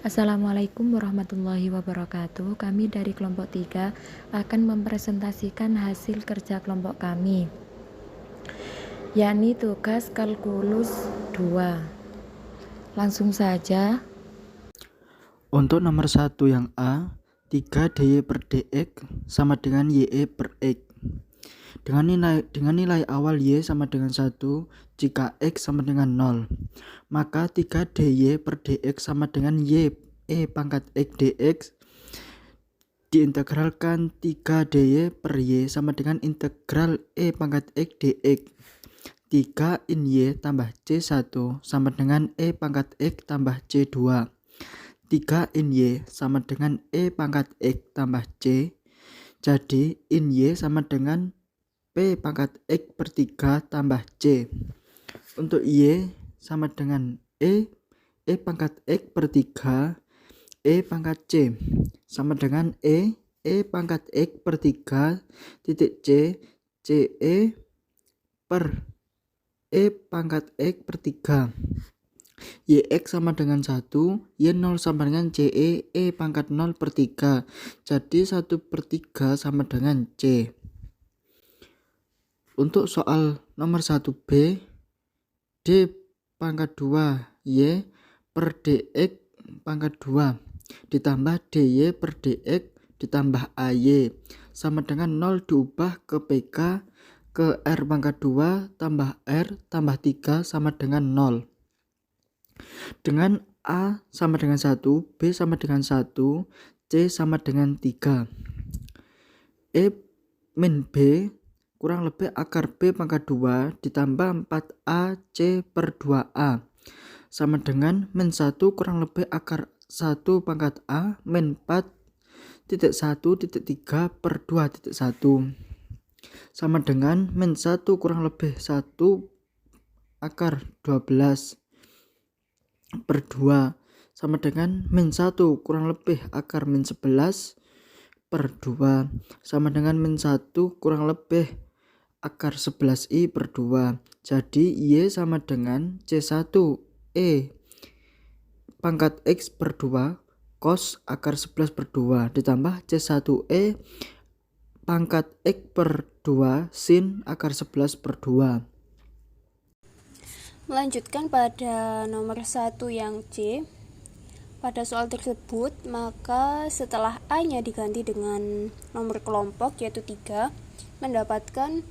Assalamualaikum warahmatullahi wabarakatuh. Kami dari kelompok 3 akan mempresentasikan hasil kerja kelompok kami, yakni tugas kalkulus 2. Langsung saja. Untuk nomor 1 yang A, 3 dy per dx sama dengan ye per x. Dengan nilai awal y sama dengan 1 jika x sama dengan 0, maka 3 dy per dx sama dengan y pangkat x dx diintegralkan 3 dy per y sama dengan integral pangkat x dx. 3 in y tambah c1 sama dengan pangkat x tambah c2. 3 in y sama dengan pangkat x tambah c. Jadi in y sama dengan p pangkat x per 3 tambah c. Untuk y sama dengan pangkat x per 3 pangkat c sama dengan pangkat x per 3 titik c per pangkat x per 3. Yx sama dengan 1, Y0 sama dengan CE, pangkat 0 per 3. Jadi 1 per 3 sama dengan C. Untuk soal nomor 1B, D pangkat 2 Y per DX pangkat 2 ditambah DY per DX ditambah AY sama dengan 0 diubah ke PK ke R pangkat 2 tambah R tambah 3 sama dengan 0. Dengan A sama dengan 1, B sama dengan 1, C sama dengan 3. Min B kurang lebih akar B pangkat 2 ditambah 4A C per 2A sama dengan min 1 kurang lebih akar 1 pangkat A min 4.1.3 per 2.1 sama dengan min 1 kurang lebih 1 akar 12 per 2 sama dengan min 1 kurang lebih akar min 11 per 2 sama dengan min 1 kurang lebih akar 11i per 2. Jadi Y sama dengan C1 pangkat X per 2 cos akar 11 per 2 ditambah C1 pangkat X per 2 sin akar 11 per 2. Melanjutkan pada nomor 1 yang C. Pada soal tersebut, maka setelah A-nya diganti dengan nomor kelompok yaitu 3, mendapatkan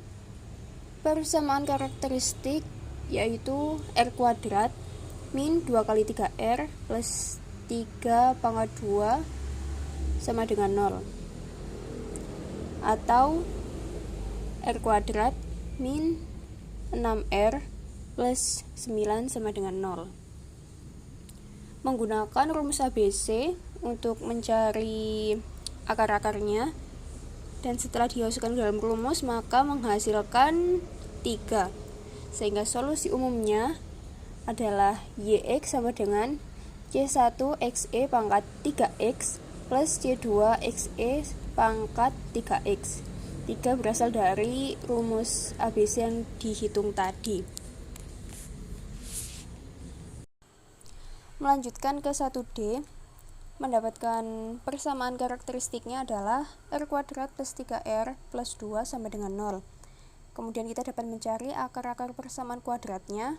persamaan karakteristik yaitu R kuadrat min 2 kali 3R plus 3 pangkat 2 sama dengan 0. Atau R kuadrat min 6R plus 9 sama dengan 0. Menggunakan rumus ABC untuk mencari akar-akarnya, dan setelah dimasukkan dalam rumus maka menghasilkan 3, sehingga solusi umumnya adalah YX sama dengan C1XE pangkat 3X plus C2XE pangkat 3X. 3 berasal dari rumus ABC yang dihitung tadi. Melanjutkan ke 1D, mendapatkan persamaan karakteristiknya adalah R kuadrat plus 3R plus 2 sama dengan 0. Kemudian kita dapat mencari akar-akar persamaan kuadratnya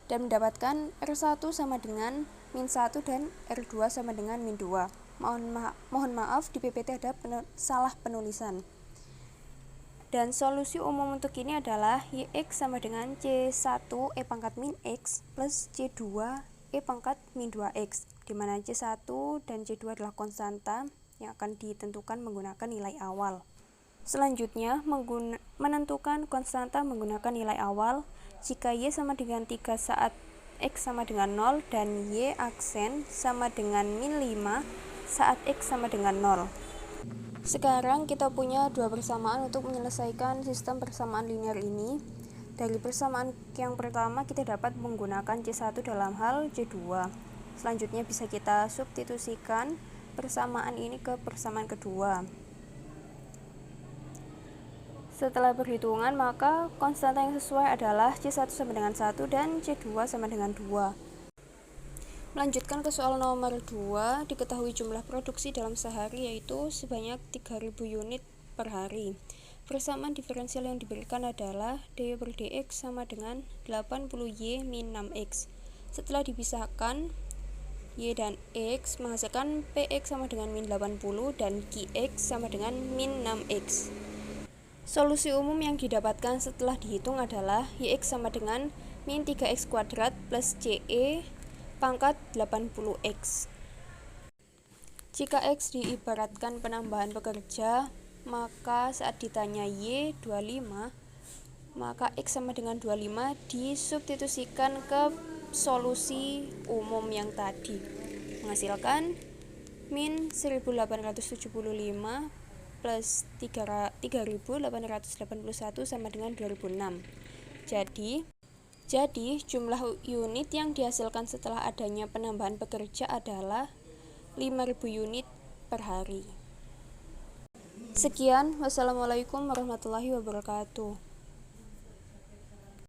dan mendapatkan R1 sama dengan min 1 dan R2 sama dengan min 2. Mohon maaf, di PPT ada salah penulisan. Dan solusi umum untuk ini adalah YX sama dengan C1 pangkat min X plus C2 pangkat min 2X, di mana C1 dan C2 adalah konstanta yang akan ditentukan menggunakan nilai awal. Selanjutnya, menentukan konstanta menggunakan nilai awal jika Y sama dengan 3 saat X sama dengan 0 dan Y aksen sama dengan min 5 saat X sama dengan 0. Sekarang kita punya dua persamaan untuk menyelesaikan sistem persamaan linear ini. Dari persamaan yang pertama kita dapat menggunakan C1 dalam hal C2. Selanjutnya bisa kita substitusikan persamaan ini ke persamaan kedua. Setelah perhitungan, maka konstanta yang sesuai adalah C1 sama dengan 1 dan C2 sama dengan 2. Melanjutkan ke soal nomor 2, diketahui jumlah produksi dalam sehari yaitu sebanyak 3000 unit per hari. Persamaan diferensial yang diberikan adalah dy per dx sama dengan 80y min 6x. Setelah dipisahkan, y dan x menghasilkan px sama dengan min 80 dan qx sama dengan min 6x. Solusi umum yang didapatkan setelah dihitung adalah yx sama dengan min 3x kuadrat plus ce pangkat 80x. Jika x diibaratkan penambahan pekerja, maka saat ditanya y 25, maka x sama dengan 25 disubstitusikan ke solusi umum yang tadi, menghasilkan min 1875 plus 3881 sama dengan 2006. Jadi, jumlah unit yang dihasilkan setelah adanya penambahan pekerja adalah 5.000 unit per hari. Sekian, wassalamualaikum warahmatullahi wabarakatuh.